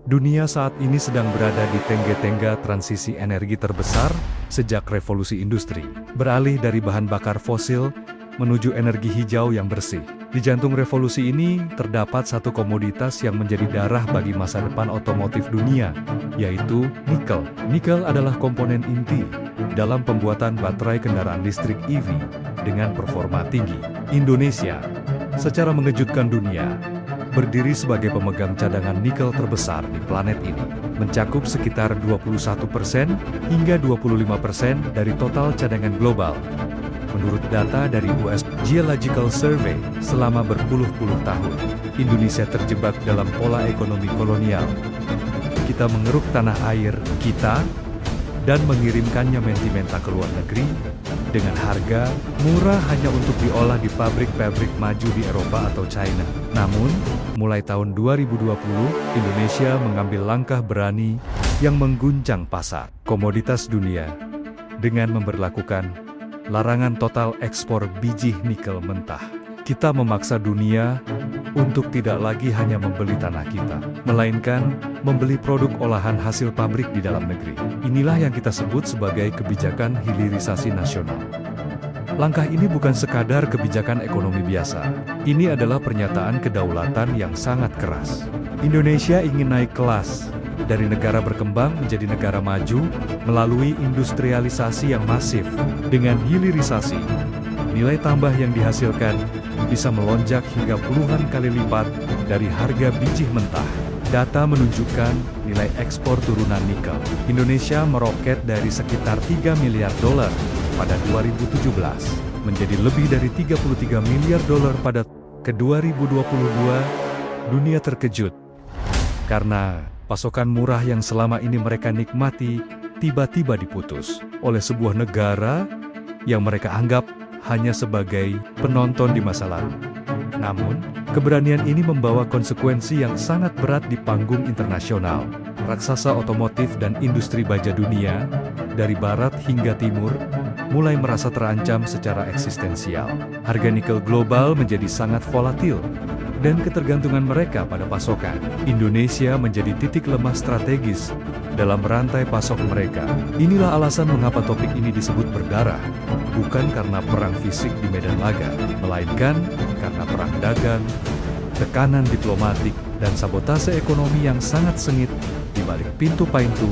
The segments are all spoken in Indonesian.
Dunia saat ini sedang berada di tengah-tengah transisi energi terbesar sejak revolusi industri. Beralih dari bahan bakar fosil menuju energi hijau yang bersih. Di jantung revolusi ini terdapat satu komoditas yang menjadi darah bagi masa depan otomotif dunia, yaitu nikel. Nikel adalah komponen inti dalam pembuatan baterai kendaraan listrik EV dengan performa tinggi. Indonesia, secara mengejutkan dunia, berdiri sebagai pemegang cadangan nikel terbesar di planet ini, mencakup sekitar 21% hingga 25% dari total cadangan global. Menurut data dari US Geological Survey, selama berpuluh-puluh tahun, Indonesia terjebak dalam pola ekonomi kolonial. Kita mengeruk tanah air kita dan mengirimkannya mentimenta ke luar negeri dengan harga murah hanya untuk diolah di pabrik-pabrik maju di Eropa atau China. Namun, mulai tahun 2020, Indonesia mengambil langkah berani yang mengguncang pasar komoditas dunia dengan memberlakukan larangan total ekspor biji nikel mentah. Kita memaksa dunia untuk tidak lagi hanya membeli tanah kita, melainkan membeli produk olahan hasil pabrik di dalam negeri. Inilah yang kita sebut sebagai kebijakan hilirisasi nasional. Langkah ini bukan sekadar kebijakan ekonomi biasa. Ini adalah pernyataan kedaulatan yang sangat keras. Indonesia ingin naik kelas dari negara berkembang menjadi negara maju melalui industrialisasi yang masif. Dengan hilirisasi, nilai tambah yang dihasilkan bisa melonjak hingga puluhan kali lipat dari harga biji mentah. Data menunjukkan nilai ekspor turunan nikel Indonesia meroket dari sekitar 3 miliar dolar pada 2017 menjadi lebih dari 33 miliar dolar pada ke 2022. Dunia terkejut karena pasokan murah yang selama ini mereka nikmati tiba-tiba diputus oleh sebuah negara yang mereka anggap hanya sebagai penonton di masa lalu. Namun, keberanian ini membawa konsekuensi yang sangat berat di panggung internasional. Raksasa otomotif dan industri baja dunia, dari barat hingga timur, mulai merasa terancam secara eksistensial. Harga nikel global menjadi sangat volatil, dan ketergantungan mereka pada pasokan Indonesia menjadi titik lemah strategis dalam rantai pasok mereka. Inilah alasan mengapa topik ini disebut berdarah, bukan karena perang fisik di medan laga, melainkan karena perang dagang, tekanan diplomatik, dan sabotase ekonomi yang sangat sengit di balik pintu-pintu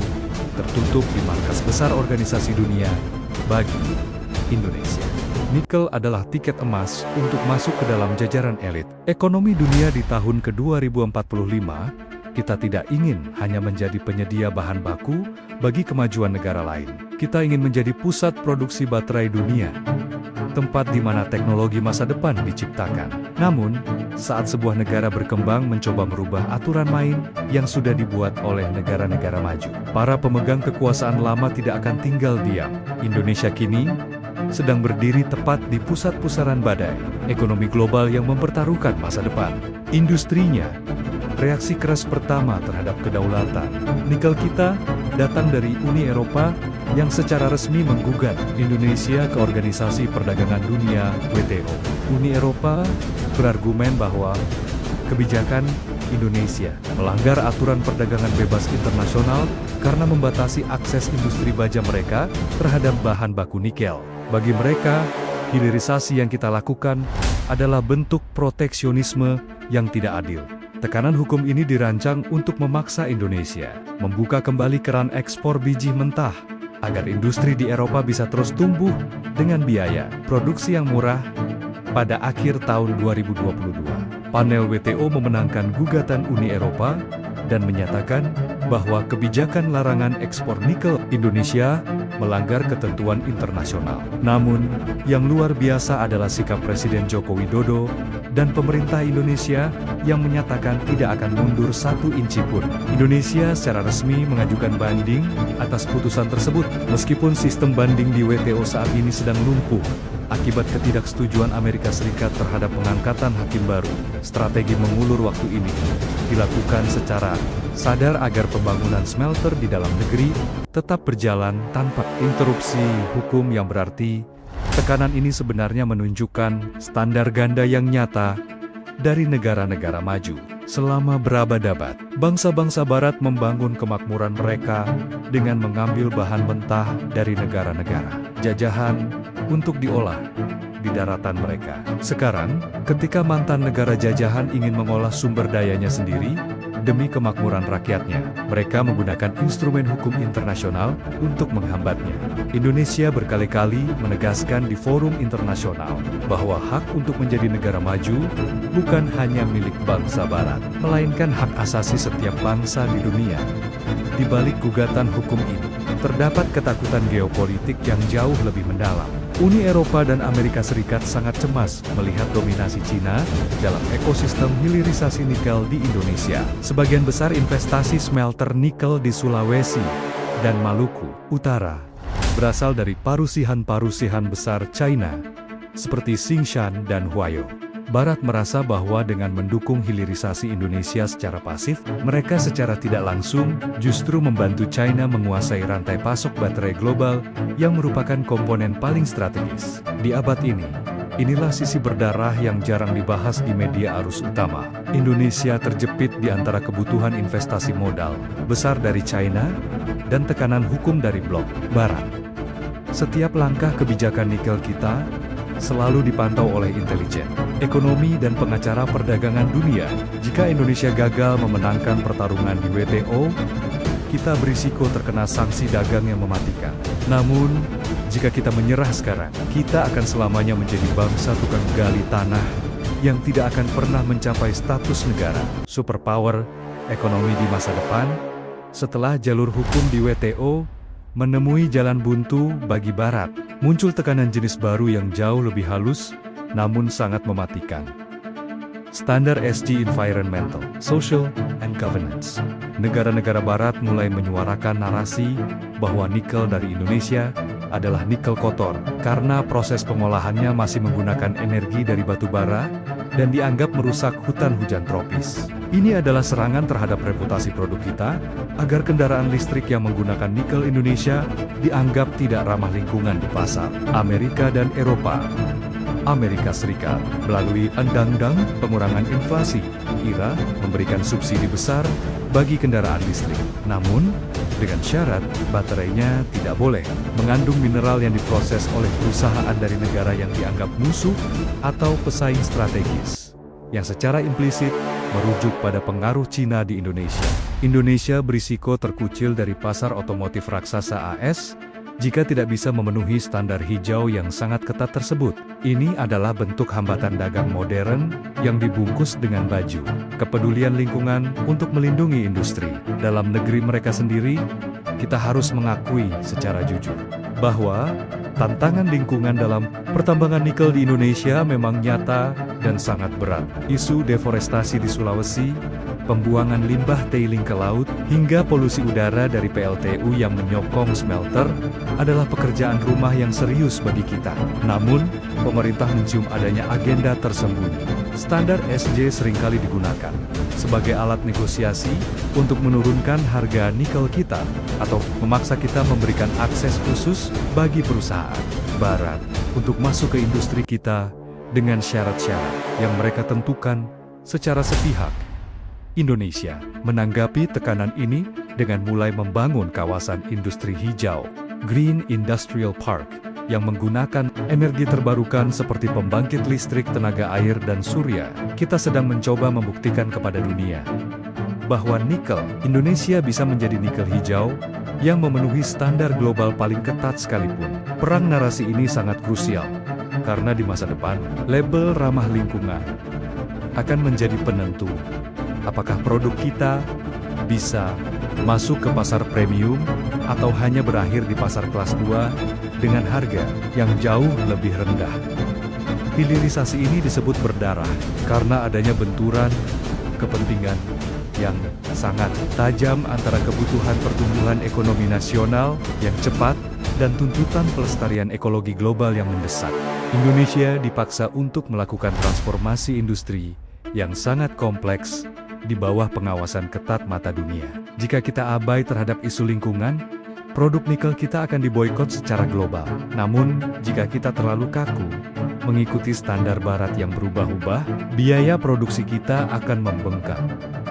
tertutup di markas besar organisasi dunia bagi Indonesia. Nikel adalah tiket emas untuk masuk ke dalam jajaran elit ekonomi dunia di tahun ke-2045. Kita tidak ingin hanya menjadi penyedia bahan baku bagi kemajuan negara lain. Kita ingin menjadi pusat produksi baterai dunia, tempat di mana teknologi masa depan diciptakan. Namun, saat sebuah negara berkembang mencoba merubah aturan main yang sudah dibuat oleh negara-negara maju, para pemegang kekuasaan lama tidak akan tinggal diam. Indonesia kini sedang berdiri tepat di pusat pusaran badai ekonomi global yang mempertaruhkan masa depan industrinya. Reaksi keras pertama terhadap kedaulatan nikel kita datang dari Uni Eropa yang secara resmi menggugat Indonesia ke Organisasi Perdagangan Dunia (WTO). Uni Eropa berargumen bahwa kebijakan Indonesia melanggar aturan perdagangan bebas internasional karena membatasi akses industri baja mereka terhadap bahan baku nikel. Bagi mereka, hilirisasi yang kita lakukan adalah bentuk proteksionisme yang tidak adil. Tekanan hukum ini dirancang untuk memaksa Indonesia membuka kembali keran ekspor biji mentah, agar industri di Eropa bisa terus tumbuh dengan biaya produksi yang murah. Pada akhir tahun 2022, panel WTO memenangkan gugatan Uni Eropa dan menyatakan bahwa kebijakan larangan ekspor nikel Indonesia melanggar ketentuan internasional. Namun, yang luar biasa adalah sikap Presiden Joko Widodo dan pemerintah Indonesia yang menyatakan tidak akan mundur satu inci pun. Indonesia secara resmi mengajukan banding atas putusan tersebut, meskipun sistem banding di WTO saat ini sedang lumpuh akibat ketidaksetujuan Amerika Serikat terhadap pengangkatan hakim baru. Strategi mengulur waktu ini dilakukan secara sadar agar pembangunan smelter di dalam negeri tetap berjalan tanpa interupsi hukum yang berarti. Tekanan ini sebenarnya menunjukkan standar ganda yang nyata dari negara-negara maju. Selama berabad-abad, bangsa-bangsa Barat membangun kemakmuran mereka dengan mengambil bahan mentah dari negara-negara jajahan untuk diolah di daratan mereka. Sekarang, ketika mantan negara jajahan ingin mengolah sumber dayanya sendiri, demi kemakmuran rakyatnya, mereka menggunakan instrumen hukum internasional untuk menghambatnya. Indonesia berkali-kali menegaskan di forum internasional bahwa hak untuk menjadi negara maju bukan hanya milik bangsa Barat, melainkan hak asasi setiap bangsa di dunia. Di balik gugatan hukum ini, terdapat ketakutan geopolitik yang jauh lebih mendalam. Uni Eropa dan Amerika Serikat sangat cemas melihat dominasi Cina dalam ekosistem hilirisasi nikel di Indonesia. Sebagian besar investasi smelter nikel di Sulawesi dan Maluku Utara berasal dari parusihan-parusihan besar China, seperti Tsingshan dan Huayo. Barat merasa bahwa dengan mendukung hilirisasi Indonesia secara pasif, mereka secara tidak langsung justru membantu China menguasai rantai pasok baterai global yang merupakan komponen paling strategis. Di abad ini, inilah sisi berdarah yang jarang dibahas di media arus utama. Indonesia terjepit di antara kebutuhan investasi modal besar dari China dan tekanan hukum dari blok Barat. Setiap langkah kebijakan nikel kita selalu dipantau oleh intelijen, ekonomi dan pengacara perdagangan dunia. Jika Indonesia gagal memenangkan pertarungan di WTO, kita berisiko terkena sanksi dagang yang mematikan. Namun, jika kita menyerah sekarang, kita akan selamanya menjadi bangsa tukang gali tanah yang tidak akan pernah mencapai status negara superpower ekonomi di masa depan, setelah jalur hukum di WTO menemui jalan buntu bagi Barat. Muncul tekanan jenis baru yang jauh lebih halus, namun sangat mematikan. Standar SG Environmental, Social, and Governance. Negara-negara Barat mulai menyuarakan narasi bahwa nikel dari Indonesia adalah nikel kotor, karena proses pengolahannya masih menggunakan energi dari batu bara, dan dianggap merusak hutan hujan tropis. Ini adalah serangan terhadap reputasi produk kita, agar kendaraan listrik yang menggunakan nikel Indonesia dianggap tidak ramah lingkungan di pasar Amerika dan Eropa. Amerika Serikat, melalui Undang-Undang Pengurangan Inflasi, IRA, memberikan subsidi besar bagi kendaraan listrik. Namun, dengan syarat, baterainya tidak boleh mengandung mineral yang diproses oleh perusahaan dari negara yang dianggap musuh atau pesaing strategis, yang secara implisit merujuk pada pengaruh Cina di Indonesia. Indonesia berisiko terkucil dari pasar otomotif raksasa AS, jika tidak bisa memenuhi standar hijau yang sangat ketat tersebut. Ini adalah bentuk hambatan dagang modern yang dibungkus dengan baju kepedulian lingkungan untuk melindungi industri dalam negeri mereka sendiri. Kita harus mengakui secara jujur bahwa tantangan lingkungan dalam pertambangan nikel di Indonesia memang nyata dan sangat berat. Isu deforestasi di Sulawesi, pembuangan limbah tailing ke laut, hingga polusi udara dari PLTU yang menyokong smelter adalah pekerjaan rumah yang serius bagi kita. Namun, pemerintah mencium adanya agenda tersembunyi. Standar SG seringkali digunakan sebagai alat negosiasi untuk menurunkan harga nikel kita, atau memaksa kita memberikan akses khusus bagi perusahaan Barat untuk masuk ke industri kita dengan syarat-syarat yang mereka tentukan secara sepihak. Indonesia menanggapi tekanan ini dengan mulai membangun kawasan industri hijau, Green Industrial Park, yang menggunakan energi terbarukan seperti pembangkit listrik tenaga air dan surya. Kita sedang mencoba membuktikan kepada dunia bahwa nikel Indonesia bisa menjadi nikel hijau yang memenuhi standar global paling ketat sekalipun. Perang narasi ini sangat krusial, karena di masa depan, label ramah lingkungan akan menjadi penentu apakah produk kita bisa masuk ke pasar premium atau hanya berakhir di pasar kelas 2 dengan harga yang jauh lebih rendah. Hilirisasi ini disebut berdarah karena adanya benturan kepentingan yang sangat tajam antara kebutuhan pertumbuhan ekonomi nasional yang cepat dan tuntutan pelestarian ekologi global yang mendesak. Indonesia dipaksa untuk melakukan transformasi industri yang sangat kompleks di bawah pengawasan ketat mata dunia. Jika kita abai terhadap isu lingkungan, produk nikel kita akan diboikot secara global. Namun, jika kita terlalu kaku mengikuti standar barat yang berubah-ubah, biaya produksi kita akan membengkak.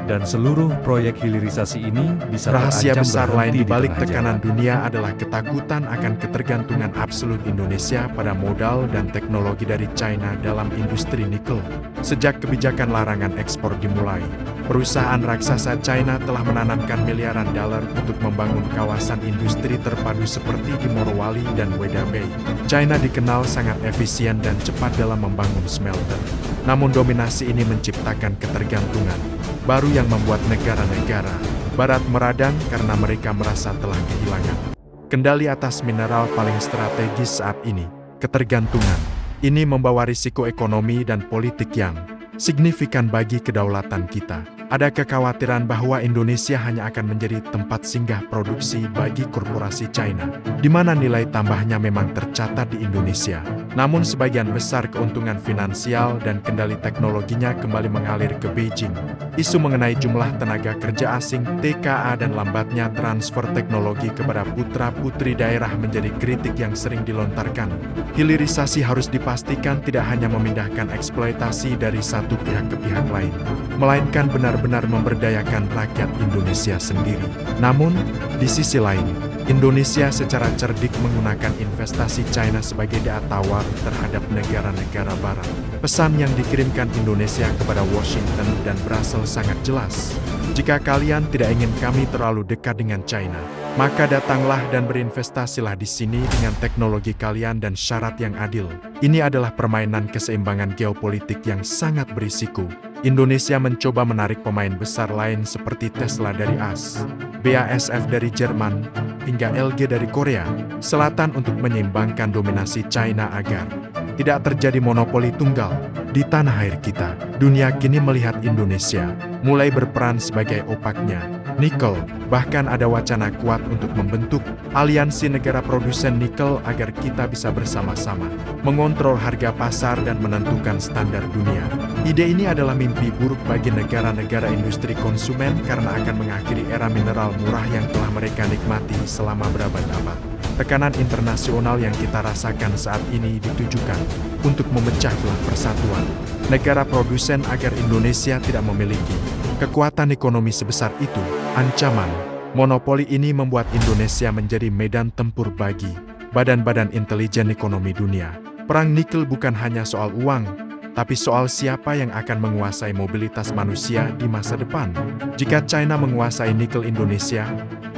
Dan seluruh proyek hilirisasi ini bisa Rahasia terancam besar lain berhenti di balik tengah tekanan jalan. dunia adalah ketakutan akan ketergantungan absolut Indonesia pada modal dan teknologi dari China dalam industri nikel. Sejak kebijakan larangan ekspor dimulai, perusahaan raksasa China telah menanamkan miliaran dolar untuk membangun kawasan industri terpadu seperti di Morowali dan Weda Bay. China dikenal sangat efisien dan cepat dalam membangun smelter. Namun dominasi ini menciptakan ketergantungan baru yang membuat negara-negara Barat meradang karena mereka merasa telah kehilangan kendali atas mineral paling strategis saat ini. Ketergantungan ini membawa risiko ekonomi dan politik yang signifikan bagi kedaulatan kita. Ada kekhawatiran bahwa Indonesia hanya akan menjadi tempat singgah produksi bagi korporasi China, di mana nilai tambahnya memang tercatat di Indonesia. Namun sebagian besar keuntungan finansial dan kendali teknologinya kembali mengalir ke Beijing. Isu mengenai jumlah tenaga kerja asing TKA dan lambatnya transfer teknologi kepada putra-putri daerah menjadi kritik yang sering dilontarkan. Hilirisasi harus dipastikan tidak hanya memindahkan eksploitasi dari satu pihak ke pihak lain, melainkan benar-benar memberdayakan rakyat Indonesia sendiri. Namun, di sisi lain, Indonesia secara cerdik menggunakan investasi China sebagai daya tawar terhadap negara-negara barat. Pesan yang dikirimkan Indonesia kepada Washington dan Brussels sangat jelas. Jika kalian tidak ingin kami terlalu dekat dengan China, maka datanglah dan berinvestasilah di sini dengan teknologi kalian dan syarat yang adil. Ini adalah permainan keseimbangan geopolitik yang sangat berisiko. Indonesia mencoba menarik pemain besar lain seperti Tesla dari AS, BASF dari Jerman, hingga LG dari Korea Selatan untuk menyeimbangkan dominasi China agar tidak terjadi monopoli tunggal di tanah air kita. Dunia kini melihat Indonesia mulai berperan sebagai opaknya nikel. Bahkan ada wacana kuat untuk membentuk aliansi negara produsen nikel agar kita bisa bersama-sama mengontrol harga pasar dan menentukan standar dunia. Ide ini adalah mimpi buruk bagi negara-negara industri konsumen karena akan mengakhiri era mineral murah yang telah mereka nikmati selama berabad-abad. Tekanan internasional yang kita rasakan saat ini ditujukan untuk memecah belah persatuan negara produsen agar Indonesia tidak memiliki kekuatan ekonomi sebesar itu. Ancaman monopoli ini membuat Indonesia menjadi medan tempur bagi badan-badan intelijen ekonomi dunia. Perang nikel bukan hanya soal uang, tapi soal siapa yang akan menguasai mobilitas manusia di masa depan. Jika China menguasai nikel Indonesia,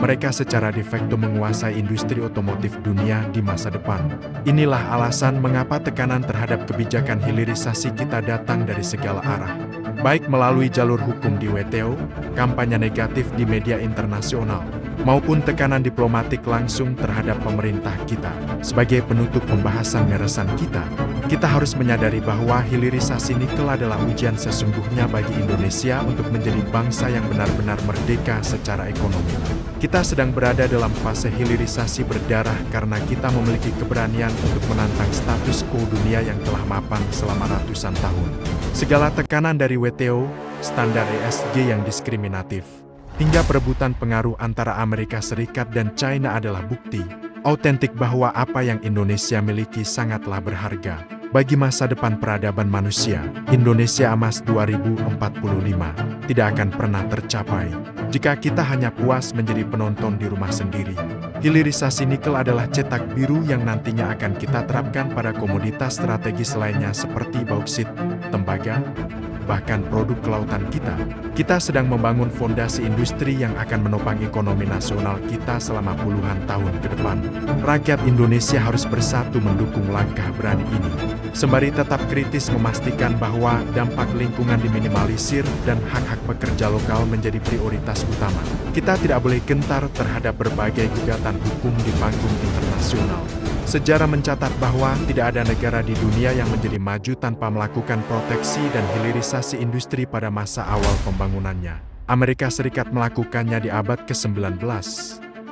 mereka secara de facto menguasai industri otomotif dunia di masa depan. Inilah alasan mengapa tekanan terhadap kebijakan hilirisasi kita datang dari segala arah, baik melalui jalur hukum di WTO, kampanye negatif di media internasional, maupun tekanan diplomatik langsung terhadap pemerintah kita. Sebagai penutup pembahasan meresan kita harus menyadari bahwa hilirisasi nikel adalah ujian sesungguhnya bagi Indonesia untuk menjadi bangsa yang benar-benar merdeka secara ekonomi. Kita sedang berada dalam fase hilirisasi berdarah karena kita memiliki keberanian untuk menantang status quo dunia yang telah mapan selama ratusan tahun. Segala tekanan dari WTO, standar ESG yang diskriminatif, hingga perebutan pengaruh antara Amerika Serikat dan China adalah bukti autentik bahwa apa yang Indonesia miliki sangatlah berharga bagi masa depan peradaban manusia. Indonesia Emas 2045 tidak akan pernah tercapai jika kita hanya puas menjadi penonton di rumah sendiri. Hilirisasi nikel adalah cetak biru yang nantinya akan kita terapkan pada komoditas strategis lainnya seperti bauksit, tembaga, bahkan produk kelautan kita. Kita sedang membangun fondasi industri yang akan menopang ekonomi nasional kita selama puluhan tahun ke depan. Rakyat Indonesia harus bersatu mendukung langkah berani ini, sembari tetap kritis memastikan bahwa dampak lingkungan diminimalisir dan hak-hak pekerja lokal menjadi prioritas utama. Kita tidak boleh gentar terhadap berbagai gugatan hukum di panggung internasional. Sejarah mencatat bahwa tidak ada negara di dunia yang menjadi maju tanpa melakukan proteksi dan hilirisasi industri pada masa awal pembangunannya. Amerika Serikat melakukannya di abad ke-19,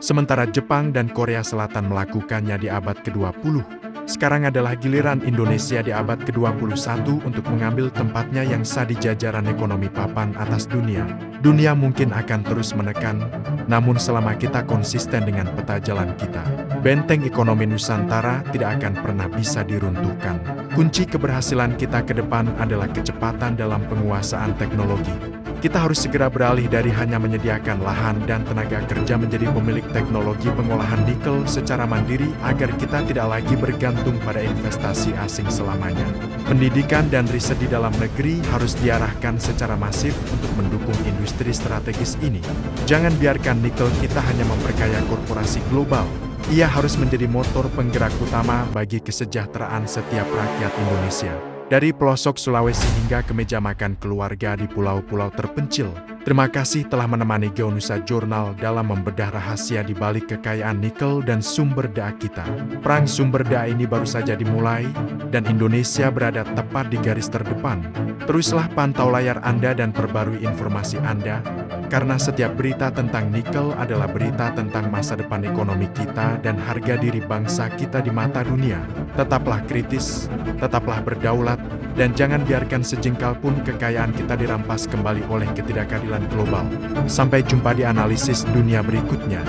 sementara Jepang dan Korea Selatan melakukannya di abad ke-20. Sekarang adalah giliran Indonesia di abad ke-21 untuk mengambil tempatnya yang sah di jajaran ekonomi papan atas dunia. Dunia mungkin akan terus menekan, namun selama kita konsisten dengan peta jalan kita, benteng ekonomi Nusantara tidak akan pernah bisa diruntuhkan. Kunci keberhasilan kita ke depan adalah kecepatan dalam penguasaan teknologi. Kita harus segera beralih dari hanya menyediakan lahan dan tenaga kerja menjadi pemilik teknologi pengolahan nikel secara mandiri agar kita tidak lagi bergantung pada investasi asing selamanya. Pendidikan dan riset di dalam negeri harus diarahkan secara masif untuk mendukung industri strategis ini. Jangan biarkan nikel kita hanya memperkaya korporasi global. Ia harus menjadi motor penggerak utama bagi kesejahteraan setiap rakyat Indonesia. Dari pelosok Sulawesi hingga ke meja makan keluarga di pulau-pulau terpencil. Terima kasih telah menemani Geonusa Jurnal dalam membedah rahasia di balik kekayaan nikel dan sumber daya kita. Perang sumber daya ini baru saja dimulai, dan Indonesia berada tepat di garis terdepan. Teruslah pantau layar Anda dan perbarui informasi Anda, karena setiap berita tentang nikel adalah berita tentang masa depan ekonomi kita dan harga diri bangsa kita di mata dunia. Tetaplah kritis, tetaplah berdaulat, dan jangan biarkan sejengkal pun kekayaan kita dirampas kembali oleh ketidakadilan global. Sampai jumpa di analisis dunia berikutnya.